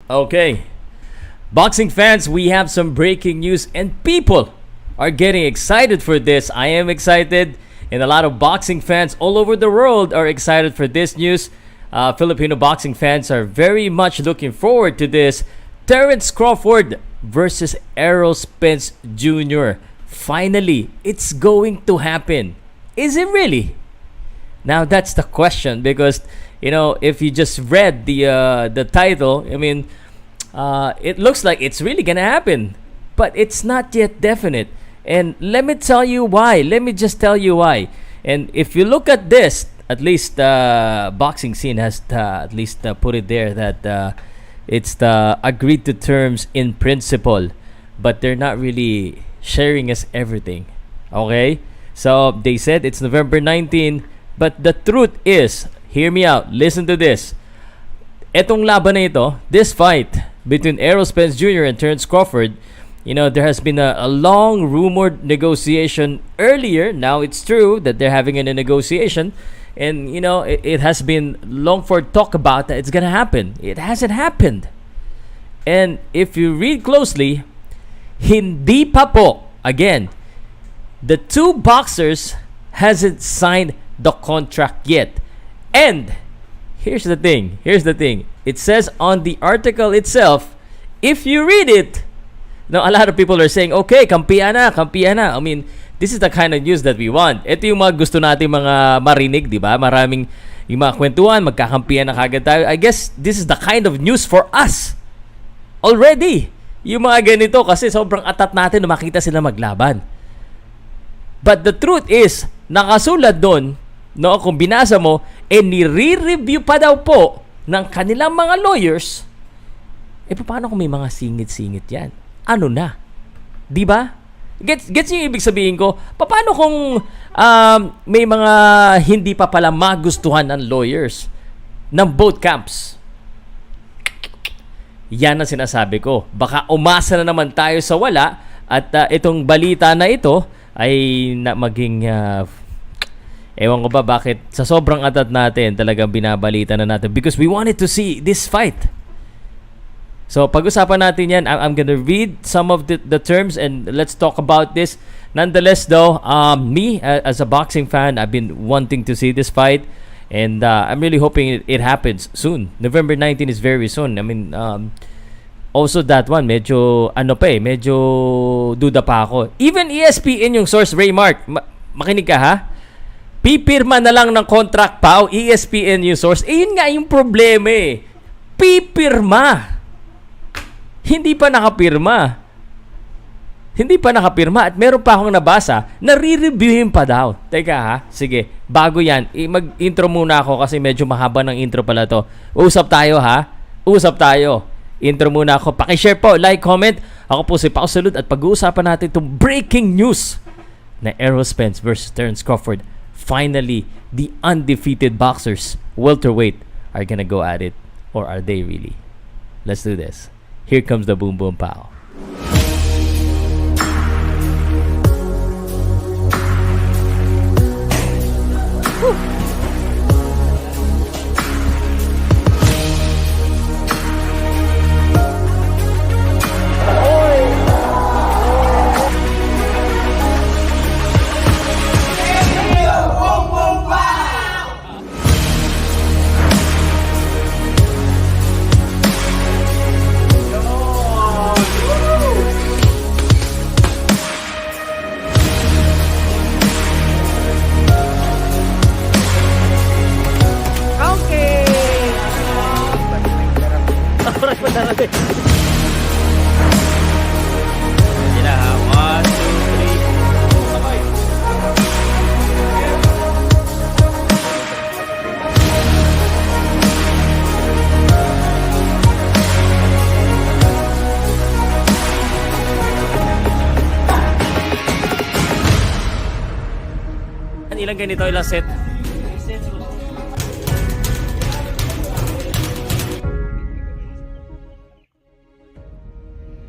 Okay. Boxing fans, we have some breaking news and people are getting excited for this. I am excited and a lot of boxing fans all over the world are excited for this news. Filipino boxing fans are very much looking forward to this. Terence Crawford versus Spence Jr. Finally, it's going to happen. Is it really? Now that's the question because if you just read the title, it looks like it's really gonna happen, but it's not yet definite. And let me tell you why. Let me just tell you why. And if you look at this, at least the boxing scene has at least put it there that it's the agreed to terms in principle, but they're not really sharing us everything. Okay, so they said it's November 19, but the truth is, hear me out, listen to this. Etong laban na ito, this fight between Spence Jr. and Terence Crawford, there has been a long rumored negotiation earlier. Now it's true that they're having a negotiation, and it has been long for talk about that it's gonna happen. It hasn't happened, and if you read closely, hindi pa po. Again, the two boxers hasn't signed the contract yet, and here's the thing. It says on the article itself, if you read it, now a lot of people are saying, okay, kampiyan na. I mean, this is the kind of news that we want. Ito yung mga gusto natin mga marinig, di ba? Maraming yung mga kwentuhan, magkakampiyan na kagad tayo. I guess this is the kind of news for us already. Yung mga ganito kasi sobrang atat natin na makita sila maglaban. But the truth is, nakasulat doon, kung binasa mo, nire-review pa daw po ng kanilang mga lawyers. Paano kung may mga singit-singit yan? Ano na? Di ba? Gets yung ibig sabihin ko? Paano kung may mga hindi pa pala magustuhan ng lawyers ng both camps? Yan ang sinasabi ko. Baka umasa na naman tayo sa wala at itong balita na ito ay maging ewan ko ba bakit sa sobrang atat natin talagang binabalita na natin because we wanted to see this fight. So pag-usapan natin yan. I'm gonna read some of the terms and let's talk about this. Nonetheless though, me as a boxing fan, I've been wanting to see this fight and I'm really hoping it happens soon. November 19 is very soon. Also that one medyo medyo duda pa ako. Even ESPN yung source, Raymart, makinig ka ha. Pipirma na lang ng contract pa o ESPN yung source. Yun nga yung problema eh. Pipirma. Hindi pa nakapirma at meron pa akong nabasa na re-reviewin pa daw. Teka ha, sige, bago yan, mag-intro muna ako kasi medyo mahaba ng intro pala to. Usap tayo ha, intro muna ako, pakishare po, like, comment. Ako po si Pow Salud at pag-uusapan natin itong breaking news na Spence versus Terence Crawford. Finally, the undefeated boxers, welterweight, are gonna go at it, or are they really? Let's do this. Here comes the boom boom pow. Ilang ganito, ilang set?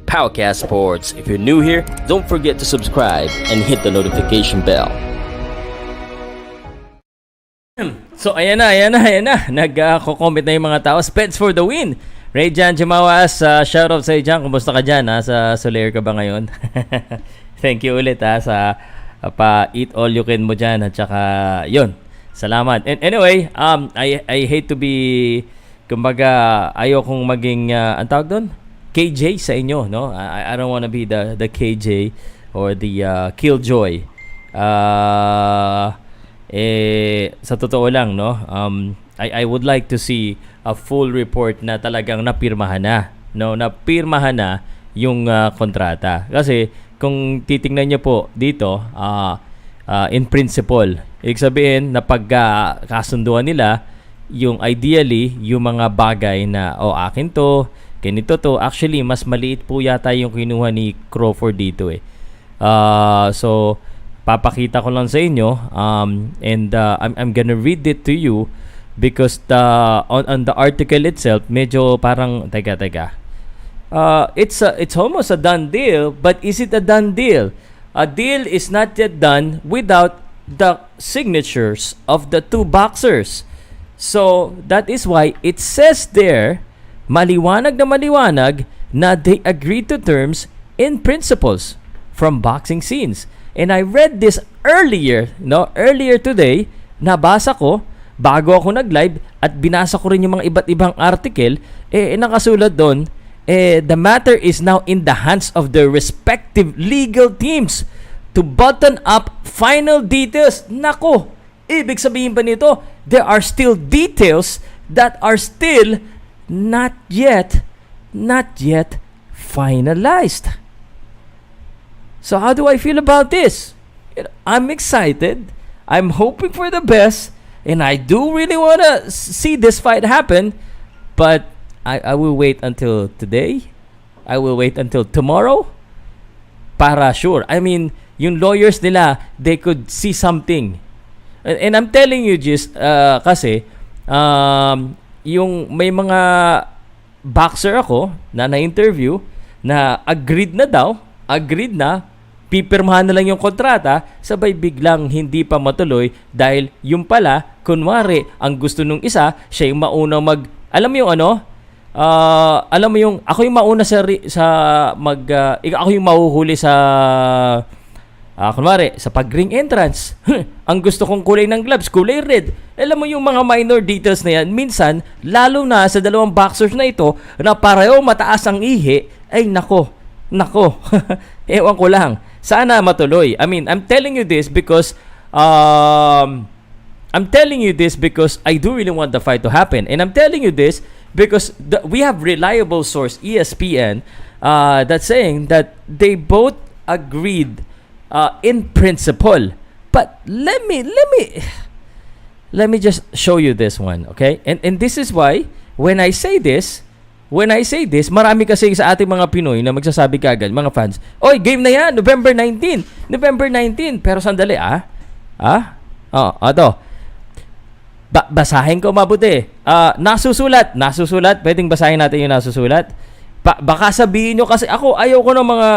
Powcast Sports. If you're new here, don't forget to subscribe and hit the notification bell. So ayan na. Nag-comment na yung mga tao. Spence for the win. Ray Jan Jimawas, shoutout sa dyan. Kumusta ka dyan? Sa Soler ka ba ngayon? Thank you ulit sa pa-eat all you can mo dyan. At saka, yun. Salamat. And anyway, I hate to be, kumbaga, ayokong maging, ang tawag doon? KJ sa inyo, no? I don't wanna be the KJ or the killjoy. Sa totoo lang, no? I would like to see a full report na talagang napirmahan na, no? Napirmahan na yung kontrata. Kasi kung titingnan niyo po dito, in principle, ibig sabihin na pagkasunduan nila yung ideally yung mga bagay na akin to, ganito to. Actually, mas maliit po yata yung kinuha ni Crawford dito eh. So papakita ko lang sa inyo and I'm gonna read it to you because on the article itself medyo parang teka it's almost a done deal, but is it a done deal? A deal is not yet done without the signatures of the two boxers. So that is why it says there maliwanag na they agreed to terms in principles from boxing scenes. And I read this earlier today, nabasa ko bago ako nag-live at binasa ko rin yung mga iba't ibang article, nakasulat doon, the matter is now in the hands of their respective legal teams to button up final details. Nako, ibig sabihin pa nito, there are still details that are still not yet finalized. So how do I feel about this? I'm excited. I'm hoping for the best. And I do really want to see this fight happen. But I will wait until today. I will wait until tomorrow. Para sure. I mean, yung lawyers nila, they could see something. And I'm telling you just, kasi, yung may mga boxer ako na na-interview na agreed na, pipirmahan na lang yung kontrata, sabay biglang hindi pa matuloy dahil yung pala, kunwari, ang gusto nung isa, siya yung maunang alam mo yung alam mo yung, ako yung mauna ako yung mahuhuli sa, kunwari, sa pag-ring entrance. Ang gusto kong kulay ng gloves, kulay red. Alam mo yung mga minor details na yan, minsan, lalo na sa dalawang boxers na ito, na pareho mataas ang ihi, ay nako, ewan ko lang. Sana matuloy. I mean, I'm telling you this because I do really want the fight to happen. And I'm telling you this because we have reliable source ESPN that's saying that they both agreed in principle. But let me just show you this one, okay? And this is why when I say this, marami kasi sa ating mga Pinoy na magsasabi kagad, mga fans, oy, game na yan, November 19. Pero sandali, ito. Basahin ko mabuti. Nasusulat. Pwedeng basahin natin yung nasusulat. Baka sabihin nyo kasi ako, ayaw ko ng mga,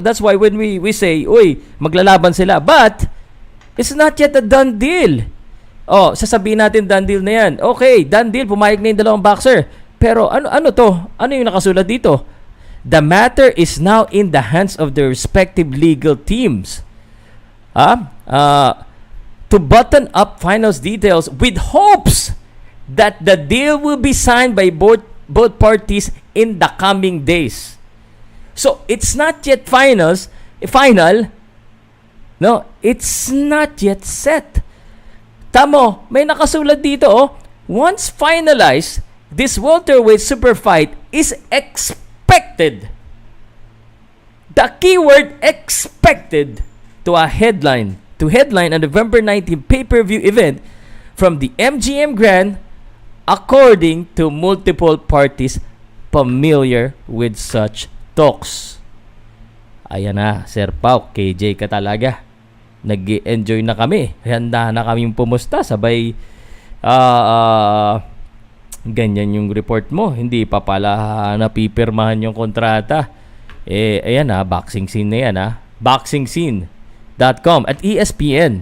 that's why when we say, uy, maglalaban sila. But, it's not yet a done deal. Sasabihin natin done deal na yan. Okay, done deal, pumayag na yung dalawang boxer. Pero ano to? Ano yung nakasulat dito? The matter is now in the hands of the respective legal teams. To button up finals details with hopes that the deal will be signed by both parties in the coming days. So, it's not yet final. No, it's not yet set. Tamo, may nakasulat dito, once finalized, this welterweight super fight is expected. The keyword expected to headline a November 19 pay-per-view event from the MGM Grand, according to multiple parties familiar with such talks. Ayan na, Sir Pau, KJ ka talaga. Nag-enjoy na kami. Handa na kaming pumusta. Sabay, ganyan yung report mo. Hindi pa pala napipirmahan yung kontrata. Ayan boxing scene na yan boxingscene.com at ESPN.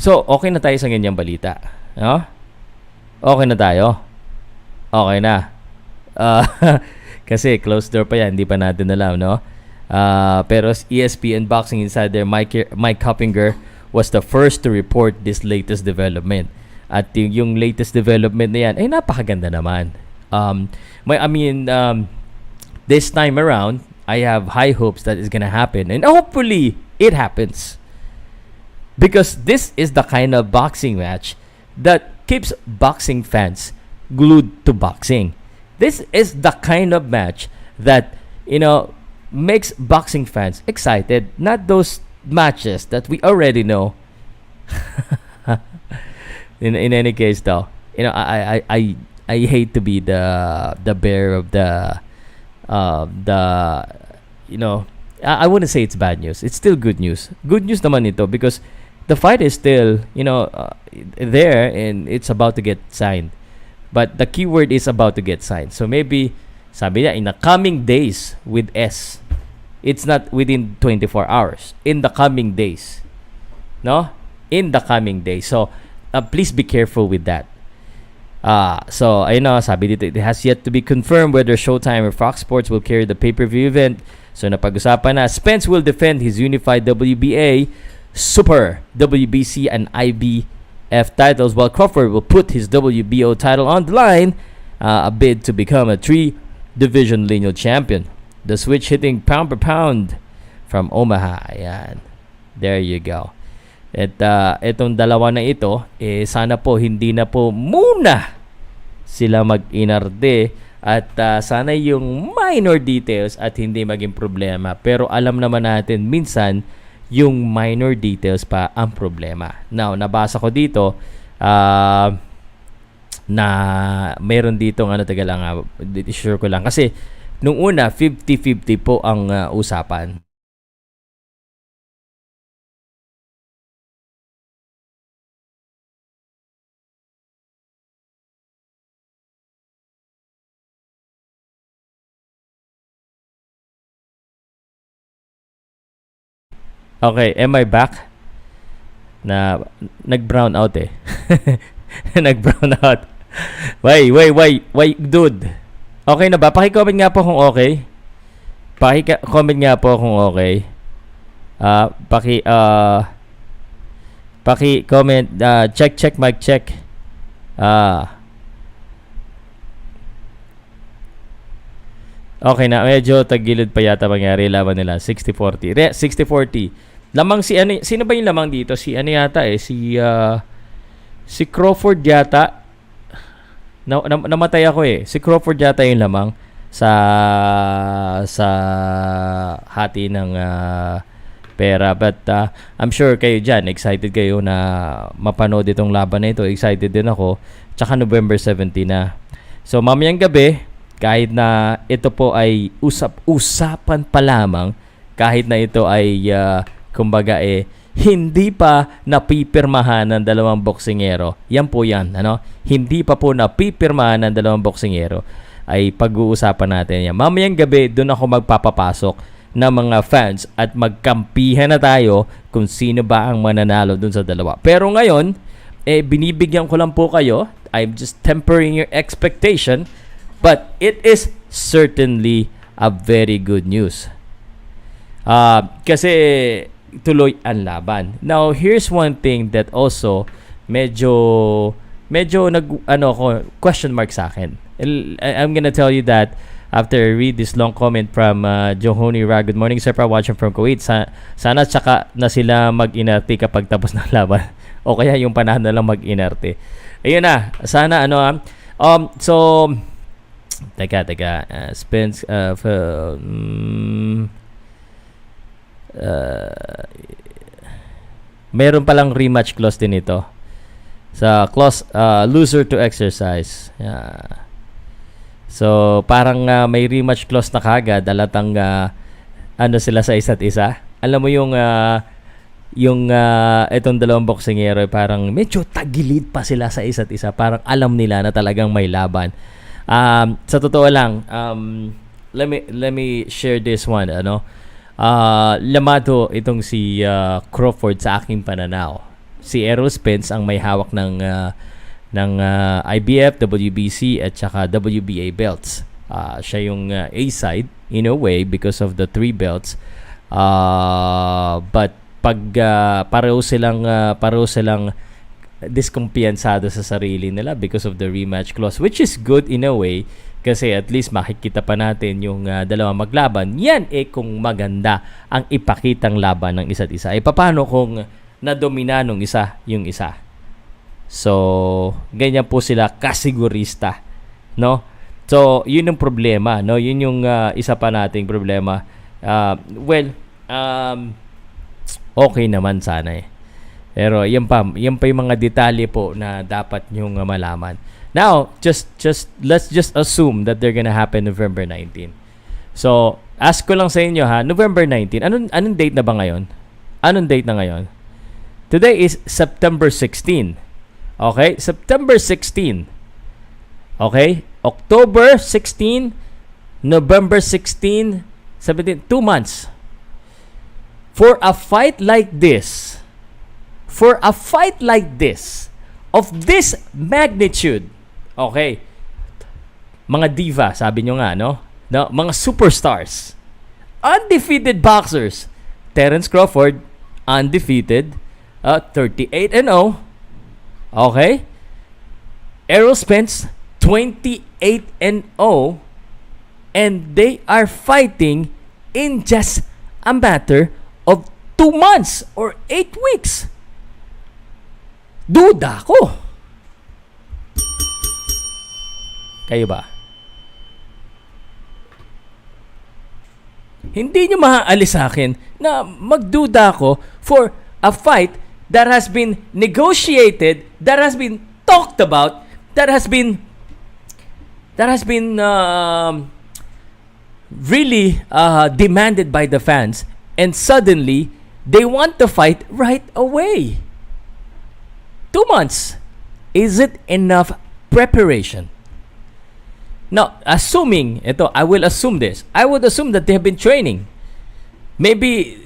So, okay na tayo sa ganyang balita. No? Okay na tayo. Okay na. Uh, kasi closed door pa yan, hindi pa natin alam, no? Pero ESPN Boxing Insider Mike Hoppinger was the first to report this latest development. At yung latest development na yan, ay napakaganda naman. This time around, I have high hopes that it's gonna happen. And hopefully, it happens. Because this is the kind of boxing match that keeps boxing fans glued to boxing. This is the kind of match that, makes boxing fans excited. Not those matches that we already know. in any case, though, I hate to be the bearer of I wouldn't say it's bad news. It's still good news. Good news naman ito because the fight is still, there and it's about to get signed. But the keyword is about to get signed. So maybe, sabi niya, in the coming days with S. It's not within 24 hours. In the coming days. No? In the coming days. So, please be careful with that. So, sabi dito, it has yet to be confirmed whether Showtime or Fox Sports will carry the pay-per-view event. So, napag-usapan na, Spence will defend his unified WBA, Super, WBC, and IBF titles, while Crawford will put his WBO title on the line, a bid to become a 3-division lineal champion. The switch hitting pound per pound from Omaha. Ayan. There you go. At itong dalawa na ito, sana po hindi na po muna sila mag-inarte at sana yung minor details at hindi maging problema. Pero alam naman natin minsan yung minor details pa ang problema. Now, nabasa ko dito na mayroon dito taga lang, sure ko lang kasi nung una 50-50 po ang usapan. Okay, am I back? Nag-brown out eh. Nag-brown out. Wait, dude. Okay na ba? Paki-comment nga po kung okay. Paki-comment nga po kung okay. Paki-comment. Check, mic check. Okay na, medyo tagilid pa yata mangyari laban nila. 60-40. 60-40. Lamang sino ba yung lamang dito? Si yata si Crawford yata. Namatay ako eh. Si Crawford yata yung lamang sa hati ng pera. But I'm sure kayo dyan, excited kayo na mapanood itong laban na ito. Excited din ako. Tsaka November 17 na. So mamayang gabi, kahit na ito po ay usapan pa lamang, kahit na ito ay kumbaga hindi pa napipirmahan ng dalawang boksingero. Yan po yan, Hindi pa po napipirmahan ng dalawang boksingero, ay pag-uusapan natin yan. Mamayang gabi, doon ako magpapapasok ng mga fans at magkampihan na tayo kung sino ba ang mananalo doon sa dalawa. Pero ngayon, binibigyan ko lang po kayo. I'm just tempering your expectation. But it is certainly a very good news. Kasi tuloy ang laban. Now, here's one thing that also medyo question mark sa akin. I'm gonna tell you that after I read this long comment from Johoni Ra. Good morning, sir. Watching from Kuwait. Sana tsaka na sila mag-inarte kapag tapos ng laban. O kaya yung panahon na lang mag-inarte. Ayun na. Sana so Teka. Spence meron palang rematch clause din ito. Sa clause loser to exercise. Yeah. So parang may rematch clause na kagad dalatang sila sa isa't isa. Alam mo yung itong dalawang boksingero parang medyo tagilid pa sila sa isa't isa. Parang alam nila na talagang may laban. Sa totoo lang, let me share this one. Lamado itong si Crawford sa aking pananaw. Si Errol Spence ang may hawak ng IBF, WBC at saka WBA belts. Siya yung A side in a way because of the 3 belts. But pag pareho silang diskumpiyansado sa sarili nila because of the rematch clause, which is good in a way kasi at least makikita pa natin yung dalawa maglaban. Yan kung maganda ang ipakitang laban ng isa't isa. Paano kung nadomina nung isa yung isa? So, ganyan po sila kasigurista, no? So, yun yung problema, no? Yun yung isa pa nating problema. Okay naman sana Pero yan pa yung mga detalye po na dapat nyong malaman. Now, let's just assume that they're gonna happen November 19. So, ask ko lang sa inyo November 19. Anong date na ba ngayon? Anong date na ngayon? Today is September 16. Okay? September 16. Okay? October 16, November 16, 17, 2 months. For a fight like this, of this magnitude, okay, mga diva, sabi nyo nga, no? Mga superstars, undefeated boxers, Terence Crawford, undefeated, 38-0, okay? Errol Spence, 28-0, and they are fighting in just a matter of 2 months or 8 weeks. Duda ko. Kayo ba? Hindi nyo maaalis sa akin na magduda ko for a fight that has been negotiated, that has been talked about, that has been really demanded by the fans, and suddenly they want to fight right away. 2 months. Is it enough preparation? Now, I will assume this. I would assume that they have been training. Maybe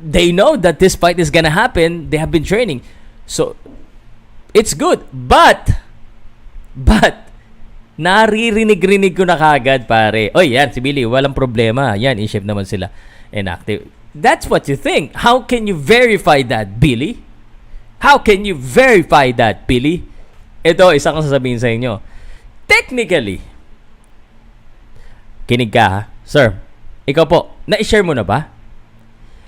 they know that this fight is gonna happen. They have been training. So, it's good. But, naririnig-rinig ko na kagad, pare. Oy, yan, si Billy, walang problema. Yan, in shape naman sila. And active. That's what you think. How can you verify that, Billy? How can you verify that, Billy? Ito, isa kong sasabihin sa inyo. Technically, kinig ka ha. Sir, ikaw po, na-share mo na ba?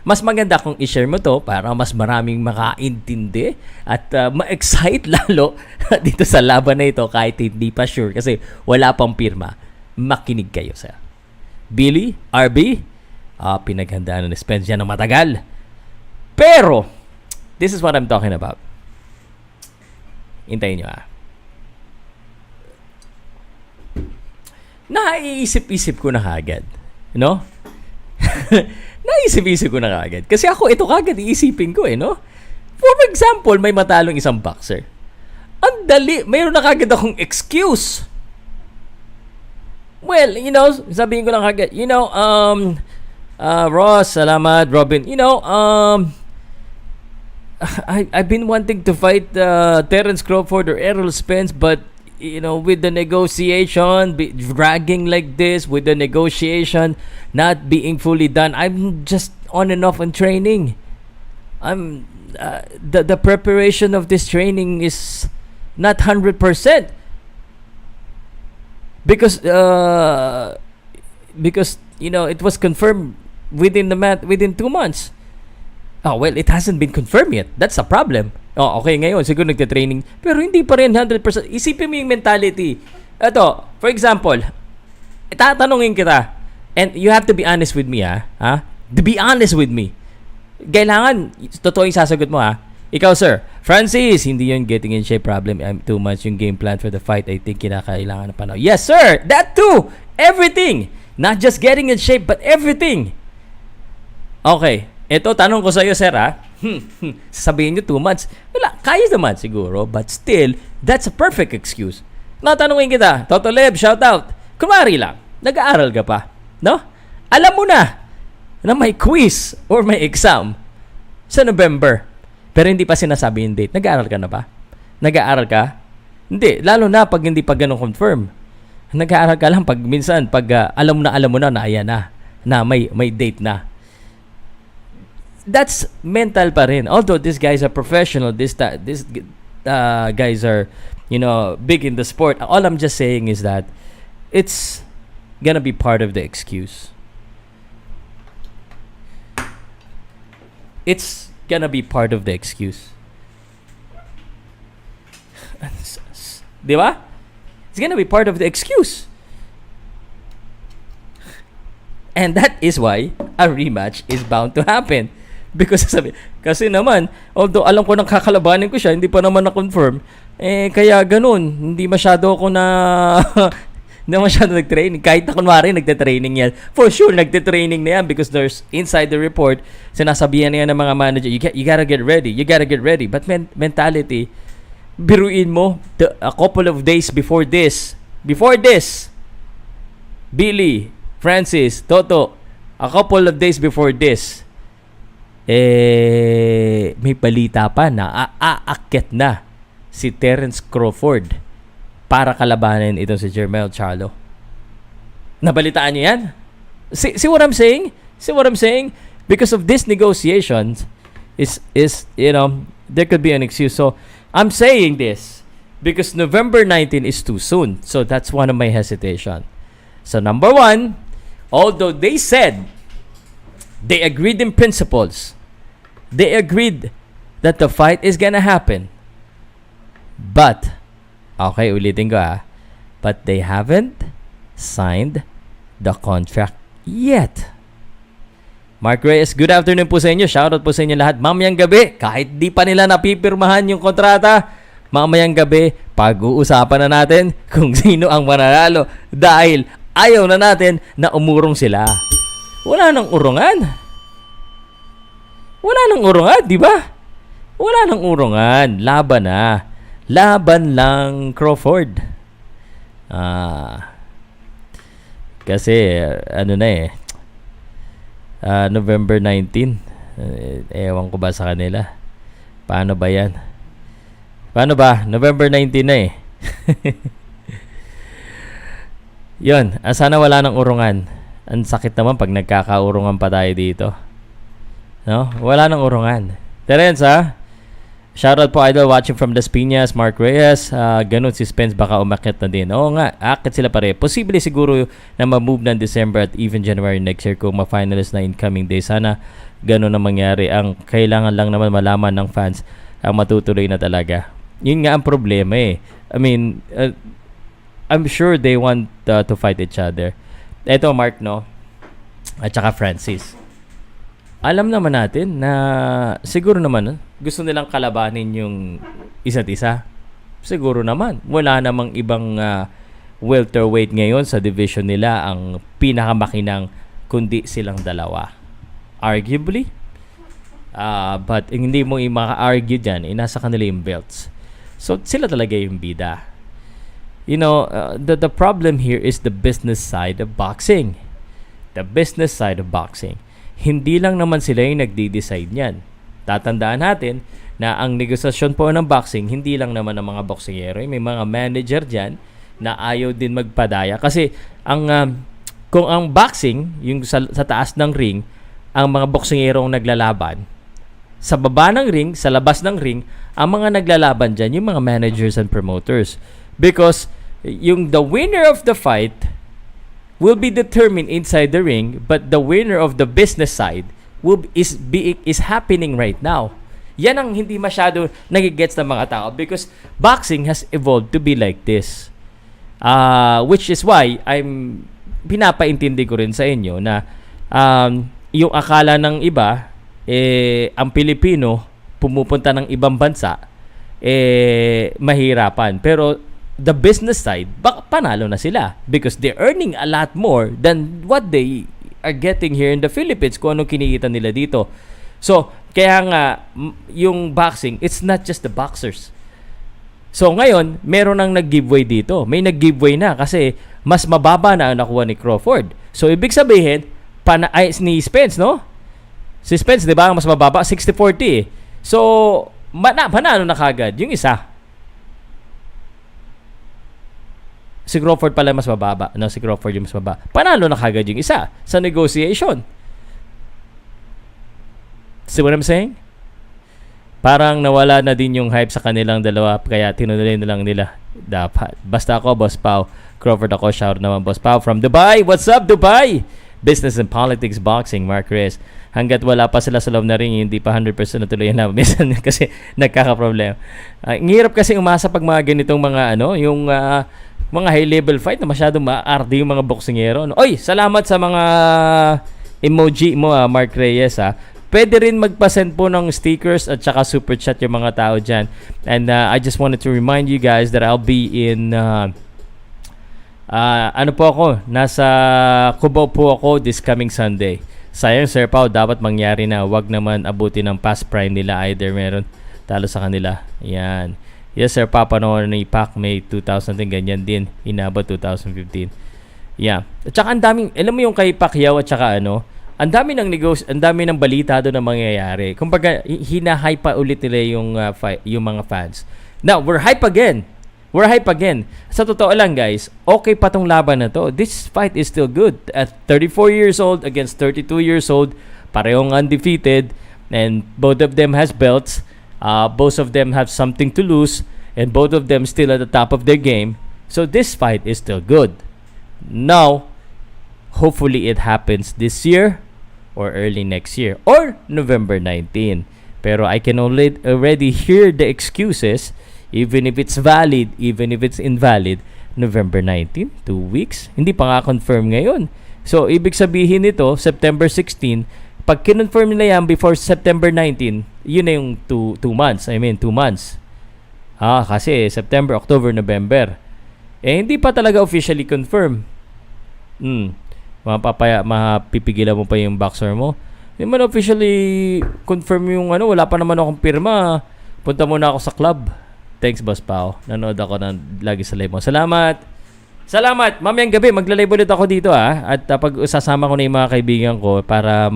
Mas maganda kung i-share mo to para mas maraming makaintindi at ma-excite lalo dito sa laban na ito kahit hindi pa sure kasi wala pang pirma. Makinig kayo, sir. Billy, RB, pinaghandaan ng Spence yan ng matagal. Pero, this is what I'm talking about. Hintayin nyo Naiisip-isip ko na kagad. No? Naisip-isip ko na kagad. Kasi ako, ito kagad iisipin ko no? For example, may matalong isang boxer. Ang dali, mayroon na kagad akong excuse. Well, sabihin ko lang kagad, Ross, salamat, Robin, I've been wanting to fight Terence Crawford or Errol Spence, but with the negotiation dragging like this, with the negotiation not being fully done, I'm just on and off in training. I'm the preparation of this training is not 100% because it was confirmed within 2 months. Oh, well, it hasn't been confirmed yet. That's a problem. Oh, okay, ngayon, siguro nagte-training. Pero hindi pa rin 100%. Isipin mo yung mentality. Ito, for example, tatanungin kita, and you have to be honest with me, To be honest with me. Kailangan, totoo yung sasagot mo, Ikaw, sir. Francis, hindi yun getting in shape problem. I'm 2 months yung game plan for the fight. I think kinakailangan ng panahon. Yes, sir! That too! Everything! Not just getting in shape, but everything. Okay. Ito, tanong ko sa iyo, sir, sasabihin nyo 2 months. Wala, kaya naman siguro, but still, that's a perfect excuse. Natanungin kita, Toto Leb, shout out. Kumari lang, nag-aaral ka pa, no? Alam mo na may quiz or may exam sa November, pero hindi pa sinasabi yung date. Nag-aaral ka na ba? Nag-aaral ka? Hindi, lalo na pag hindi pa ganun confirm. Nag-aaral ka lang pag minsan, pag alam mo na ayan na may date na. That's mental pa rin. Although these guys are professional, these guys are, big in the sport. All I'm just saying is that it's gonna be part of the excuse. It's gonna be part of the excuse. Di ba? It's gonna be part of the excuse. And that is why a rematch is bound to happen. Because kasi naman, although alam ko nang kakalabanin ko siya, hindi pa naman na-confirm, kaya ganun, hindi masyado ako hindi masyado nag-training. Kahit na kunwari, nagte-training yan. For sure, nagte-training na yan because there's inside the report, sinasabihan na yan ng mga manager, you gotta get ready. But mentality, biruin mo, a couple of days before this, Billy, Francis, Toto, a couple of days before this, may balita pa na aakyat na si Terence Crawford para kalabanin itong si Jermel Charlo. Nabalitaan niyo yan? See what I'm saying? Because of these negotiations is there could be an excuse. So I'm saying this because November 19 is too soon. So that's one of my hesitation. So number one, although they said they agreed in principles, they agreed that the fight is gonna happen. But, okay, ulitin ko but they haven't signed the contract yet. Mark Reyes, good afternoon po sa inyo. Shoutout po sa inyo lahat. Mamayang gabi, kahit di pa nila napipirmahan yung kontrata, mamayang gabi, pag-uusapan na natin kung sino ang mananalo dahil ayaw na natin na umurong sila. Wala nang urungan, di ba? Wala nang urungan. Laban lang, Crawford. Kasi, November 19. Ewan ko ba sa kanila? Paano ba yan? November 19 na eh. Yun, sana wala nang urungan. Ang sakit naman pag nagkakaurungan pa tayo dito. No? Wala nang urungan. Terence, shoutout po, idol, watching from Las Piñas, Mark Reyes. Ganun si Spence, baka umakyat na din. Oo nga, akit sila pare. Posible siguro na ma-move ng December at even January next year kung ma-finalist na incoming day. Sana ganun na mangyari. Ang kailangan lang naman malaman ng fans ang matutuloy na talaga. Yun nga ang problema eh. I mean, I'm sure they want to fight each other. Eto, Mark, no? At saka Francis. Alam naman natin na siguro naman gusto nilang kalabanin yung isa't isa. Siguro naman. Wala namang ibang welterweight ngayon sa division nila ang pinakamakinang kundi silang dalawa. Arguably. But hindi mo i-argue dyan. Nasa kanila yung belts. So sila talaga yung bida. The problem here is the business side of boxing. Hindi lang naman sila yung nagdi-decide niyan. Tatandaan natin na ang negosasyon po ng boxing, hindi lang naman ng mga boksingero. May mga manager dyan na ayaw din magpadaya. Kasi kung ang boxing, yung sa taas ng ring, ang mga boksingero ang naglalaban, sa baba ng ring, sa labas ng ring, ang mga naglalaban dyan, yung mga managers and promoters. Because the winner of the fight will be determined inside the ring, but the winner of the business side is happening right now. Yan ang hindi masyado nagigets ng mga tao because boxing has evolved to be like this. Which is why pinapaintindi ko rin sa inyo na yung akala ng iba, ang Pilipino pumupunta ng ibang bansa, mahirapan. Pero the business side, panalo na sila because they're earning a lot more than what they are getting here in the Philippines kung anong kinikita nila dito. So, kaya nga, yung boxing, it's not just the boxers. So, ngayon, meron nang nag-giveaway dito. May nag-giveaway na kasi mas mababa na ang nakuha ni Crawford. So, ibig sabihin, ni Spence, no? Si Spence, di ba, mas mababa? 60-40 eh. So, panalo na kagad yung isa. Si Crawford pala mas mababa. No, si Crawford yung mas mababa. Panalo na kagad yung isa sa negotiation. See what I'm saying? Parang nawala na din yung hype sa kanilang dalawa kaya tinuloy na lang nila. Dapat. Basta ako, Boss Pow. Crawford ako. Shout naman, Boss Pow from Dubai. What's up, Dubai? Business and Politics Boxing, Mark Reyes. Hanggat wala pa sila sa loob na ring, hindi pa 100% natuloy na. Minsan kasi nagkaka-problem. Ang hirap kasi umasa pag mga ganitong mga yung mga high-level fight na masyadong ma-RD yung mga boksingero. Oy, salamat sa mga emoji mo, Mark Reyes. Pwede rin magpa-send po ng stickers at saka super chat yung mga tao dyan. And I just wanted to remind you guys that I'll be in nasa Cubao po ako this coming Sunday. Sayang, Sir Pao, dapat mangyari na. Wag naman abutin ng past prime nila. Either meron talo sa kanila. Yan. Yes, Sir Pao, panahon ni Pac May 2000 din, ganyan din. Inabot 2015. Yeah. At saka ang daming, alam mo yung kay Pacquiao at saka ang dami ng balita doon na mangyayari. Kumbaga, hinahype pa ulit nila yung mga fans. Now, we're hype again. Sa totoo lang, guys, okay pa tong laban na to. This fight is still good. At 34 years old against 32 years old, parehong undefeated, and both of them has belts. Both of them have something to lose, and both of them still at the top of their game. So this fight is still good. Now, hopefully it happens this year or early next year or November 19. Pero I can already hear the excuses, even if it's valid, even if it's invalid. November 19, 2 weeks. Hindi pa nga confirm ngayon. So, ibig sabihin nito, September 16, pag kinonfirm nila yan before September 19, yun na yung 2 months. 2 months. Kasi September, October, November. Hindi pa talaga officially confirm. Mapipigilan mo pa yung boxer mo. Hindi man officially confirm yung wala pa naman akong pirma. Punta muna ako sa club. Thanks, Boss Pao. Nanood ako lagi sa live mo. Salamat. Mamayang gabi, magla-live ulit ako dito At pag sasama ko na yung mga kaibigan ko para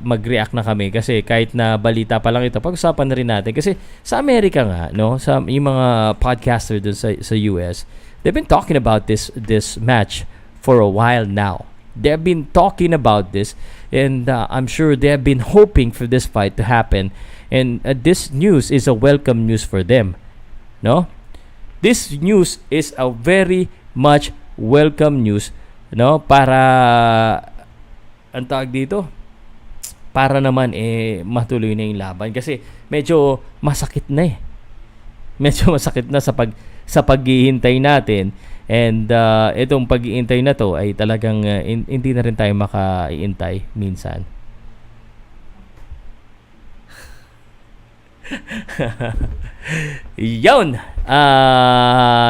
mag-react na kami. Kasi kahit na balita pa lang ito, pag-usapan na rin natin. Kasi sa Amerika nga, yung mga podcaster dun sa US, they've been talking about this match for a while now. They've been talking about this, and I'm sure they've been hoping for this fight to happen. And this news is a welcome news for them. No? This news is a very much welcome news, para ang tawag dito, para naman matuloy na yung laban kasi medyo masakit na sa paghihintay natin. And itong paghihintay na to ay talagang hindi na rin tayo makaihintay minsan. Yun!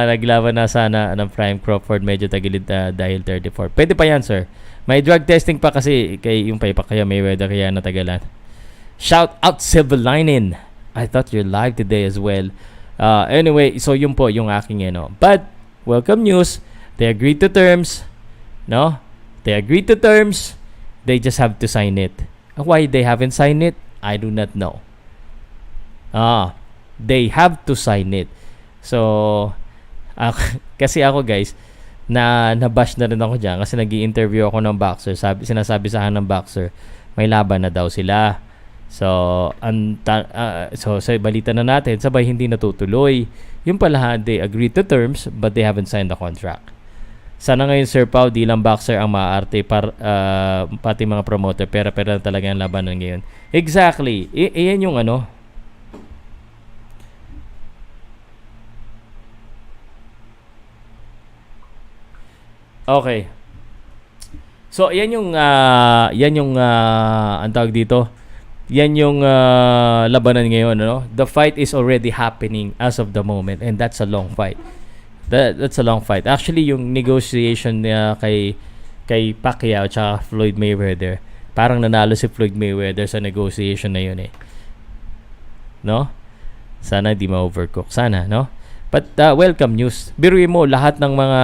Naglaban na sana ng Prime Crawford. Medyo tagilid dahil 34. Pwede pa yan, sir. May drug testing pa kasi yung paypa kaya Mayweather kaya natagalan. Shout out Silver Lining. I thought you're live today as well. Anyway, so yun po yung aking But, welcome news. They agreed to terms. No? They agreed to terms. They just have to sign it. Why they haven't signed it? I do not know. They have to sign it. So, kasi ako guys, nabash na rin ako dyan kasi nag-i-interview ako ng boxer. Sinasabi sa akin ng boxer, may laban na daw sila. So, sa balita na natin, sabay hindi natutuloy. Yung pala, they agreed to terms but they haven't signed the contract. Sana ngayon, Sir Pao, di lang boxer ang maaarte pati mga promoter. Pero talaga ang labanan ngayon. Exactly. Iyan yung Okay. So, yan yung ang tawag dito. Yan yung labanan ngayon, The fight is already happening as of the moment, and that's a long fight. That's a long fight. Actually, yung negotiation niya kay Pacquiao at Floyd Mayweather, parang nanalo si Floyd Mayweather sa negotiation na yun No? Sana di ma-overcook. Sana, no? But welcome news. Biruin mo lahat ng mga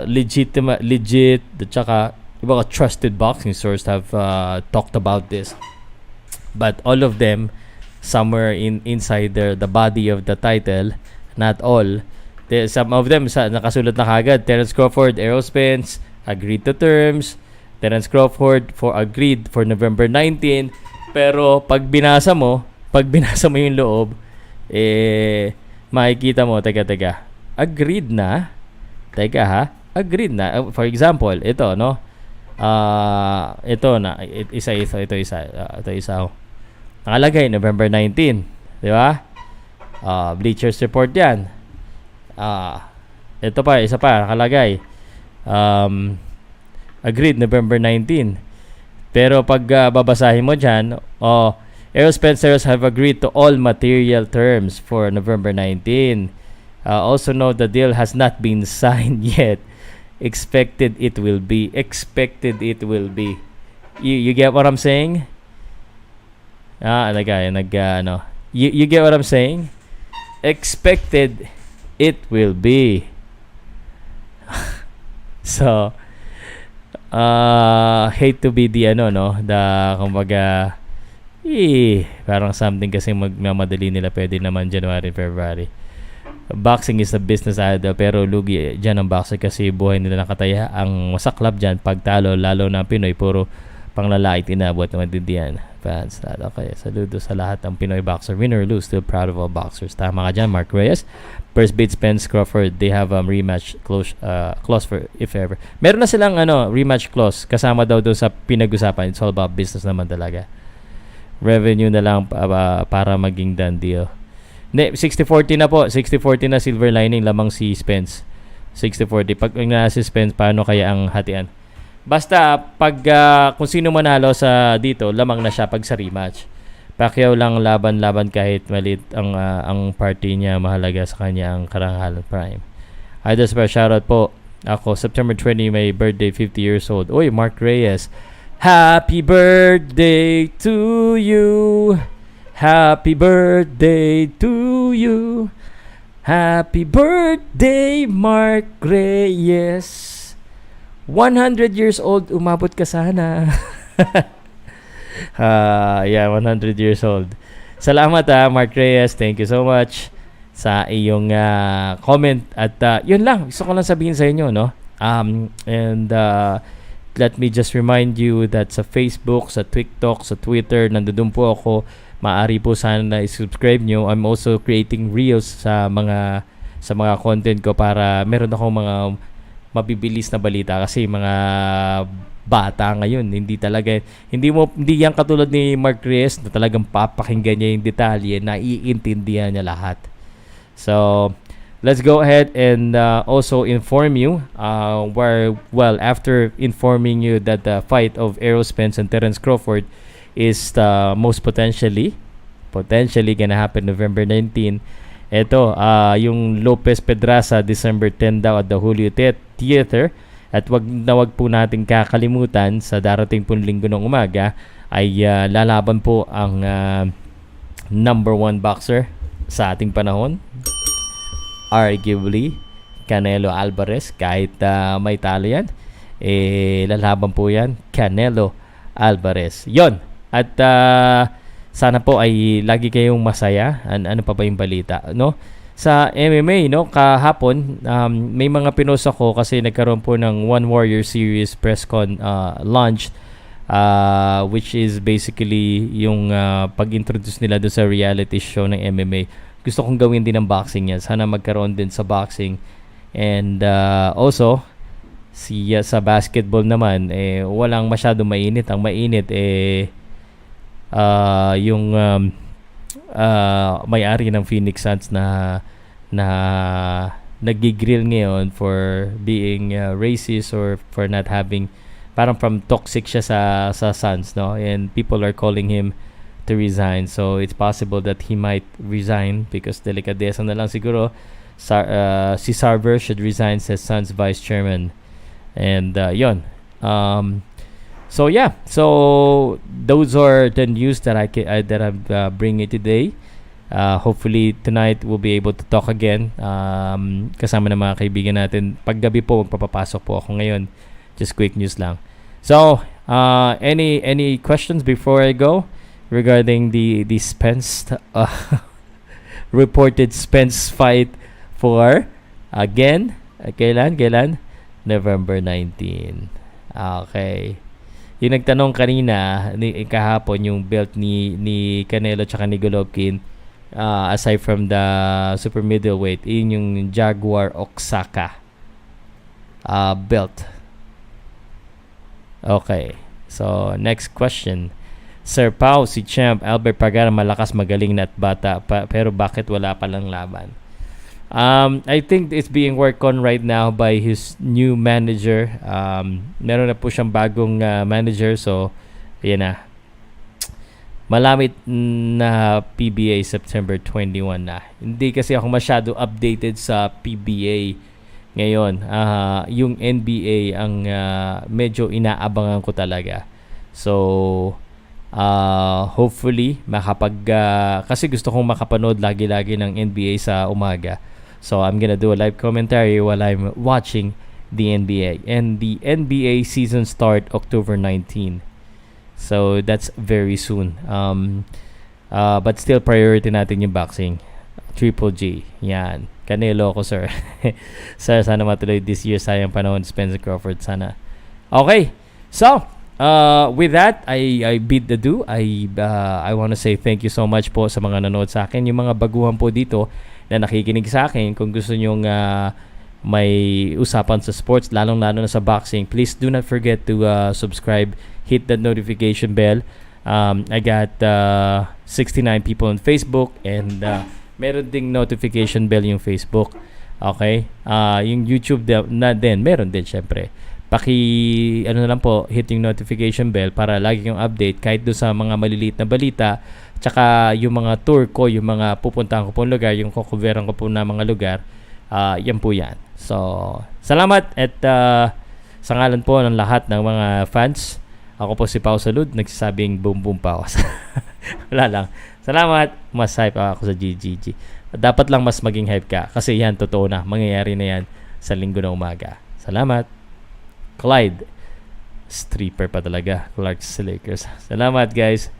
legit at saka mga trusted boxing sources have talked about this, but all of them somewhere inside the body of the title Not all. Some of them nakasulat na kagad. Terence Crawford, Errol Spence, agreed to terms. Terence Crawford agreed for November 19. Pero pag binasa mo yung loob, makikita mo, teka. Agreed na. Teka ha. Agreed na. For example, ito, no? Ito na. Ito isa. Nakalagay, November 19. Di ba? Bleachers Report yan. Ito pa, isa pa, nakalagay. Agreed, November 19. Pero pag babasahin mo dyan, Errol Spencers have agreed to all material terms for November 19. Also note the deal has not been signed yet. Expected it will be. You get what I'm saying? You get what I'm saying? Expected it will be. So, hate to be the kumbaga, parang something kasi magmamadali nila, pwede naman January, February. Boxing is a business idol, pero lugi dyan ang boxer kasi buhay nila nakataya. Ang masaklap dyan, pagtalo, lalo na Pinoy, puro panglalait inabot na matindihan. Fans, okay, saludo sa lahat ng Pinoy boxer. Win or lose, still proud of all boxers. Tama ka dyan, Mark Reyes. First beat Spence Crawford, they have rematch clause for if ever. Meron na silang rematch clause kasama daw sa pinag-usapan. It's all about business naman talaga. Revenue na lang para maging done deal. 60-40 na po. 60-40 na, silver lining lamang si Spence. 60-40. Pag si Spence, paano kaya ang hatian? Basta pag kung sino manalo sa dito, lamang na siya pag sa rematch. Pacquiao lang laban kahit maliit ang party niya, mahalaga sa kanya ang karangalan prime. Idols pa, shoutout po. Ako, September 20, may birthday, 50 years old. Uy, Mark Reyes. Happy birthday to you. Happy birthday to you. Happy birthday, Mark Reyes. 100 years old, umabot ka sana. 100 years old. Salamat Mark Reyes. Thank you so much sa iyong comment. At yun lang, gusto ko lang sabihin sa inyo, no? And let me just remind you that sa Facebook, sa TikTok, sa Twitter, nandoon po ako. Maaari po sana na i-subscribe nyo. I'm also creating reels sa mga content ko para meron akong mga mabibilis na balita kasi mga bata ngayon hindi yan katulad ni Mark Reyes na talagang papakinggan niya yung detalye, naiintindihan niya lahat. So let's go ahead and also inform you after informing you that the fight of Errol Spence and Terence Crawford is most potentially gonna happen November 19. Ito, yung Lopez Pedraza, December 10 daw at the Julio Theater. At wag po natin kakalimutan sa darating pong linggo ng umaga ay lalaban po ang number 1 boxer sa ating panahon. Arguably, Canelo Alvarez. Kahit may talo yan, lalaban po yan, Canelo Alvarez. Yon. At sana po ay lagi kayong masaya. Ano pa ba yung balita, no? Sa MMA, no, kahapon may mga pinost ako kasi nagkaroon po ng One Warrior Series press con launch, which is basically yung pag-introduce nila doon sa reality show ng MMA. Gusto kong gawin din ng boxing yan. Sana magkaroon din sa boxing. And also sa basketball naman walang masyado mainit. Ang mainit yung may-ari ng Phoenix Suns na nagigrill ngayon for being racist or for not having, parang from toxic siya sa Suns, no? And people are calling him to resign. So it's possible that he might resign because delikadesa na lang siguro. Si Sarver should resign, says Suns vice chairman. And yon. So yeah, so those are the news that I'm bringing today. Hopefully tonight we'll be able to talk again kasama ng mga kaibigan natin. Paggabi po magpapapasok po ako ngayon. Just quick news lang. So any questions before I go regarding the Spence reported Spence fight for again, kailan? November 19. Okay. Yung nagtanong kanina, kahapon, yung belt ni Canelo tsaka ni Golovkin, aside from the super middleweight, yun yung Jaguar Oaxaca belt. Okay. So, next question. Sir Pau, si Champ Albert Pagara malakas, magaling na at bata pero bakit wala palang laban? I think it's being worked on right now by his new manager. Meron na po siyang bagong manager, so yan na. Malamit na PBA September 21 na. Hindi kasi ako masyado updated sa PBA ngayon. Yung NBA ang medyo inaabangan ko talaga. So, hopefully kasi gusto kong makapanood lagi-lagi ng NBA sa umaga. So I'm gonna do a live commentary while I'm watching the NBA. And the NBA season start October 19. So that's very soon. But still priority natin yung boxing. Triple G. Yan. Canelo ko, sir. Sir, sana matuloy this year. Sayang panahon. Spence Crawford, sana. Okay. So, with that, I bid adieu. I want to say thank you so much po sa mga nanood sa akin. Yung mga baguhan po dito na nakikinig sa akin, kung gusto nyong may usapan sa sports, lalong-lalo na sa boxing, please do not forget to subscribe, hit the notification bell. I got 69 people on Facebook and meron ding notification bell yung Facebook. Okay? Yung YouTube na din, meron din syempre. Na lang po, hit yung notification bell para lagi yung update kahit doon sa mga maliliit na balita, tsaka yung mga tour ko, yung mga pupuntahan ko pong lugar, yung kukuveran ko po na mga lugar, yan po yan. So, salamat at sa ngalan po ng lahat ng mga fans, ako po si Pow Salud, nagsasabing boom boom Pow. Wala lang. Salamat, mas hype ako sa GGG. Dapat lang mas maging hype ka kasi yan, totoo na, mangyayari na yan sa linggo na umaga. Salamat. Clyde, stripper pa talaga, Clark sa Lakers. Salamat guys.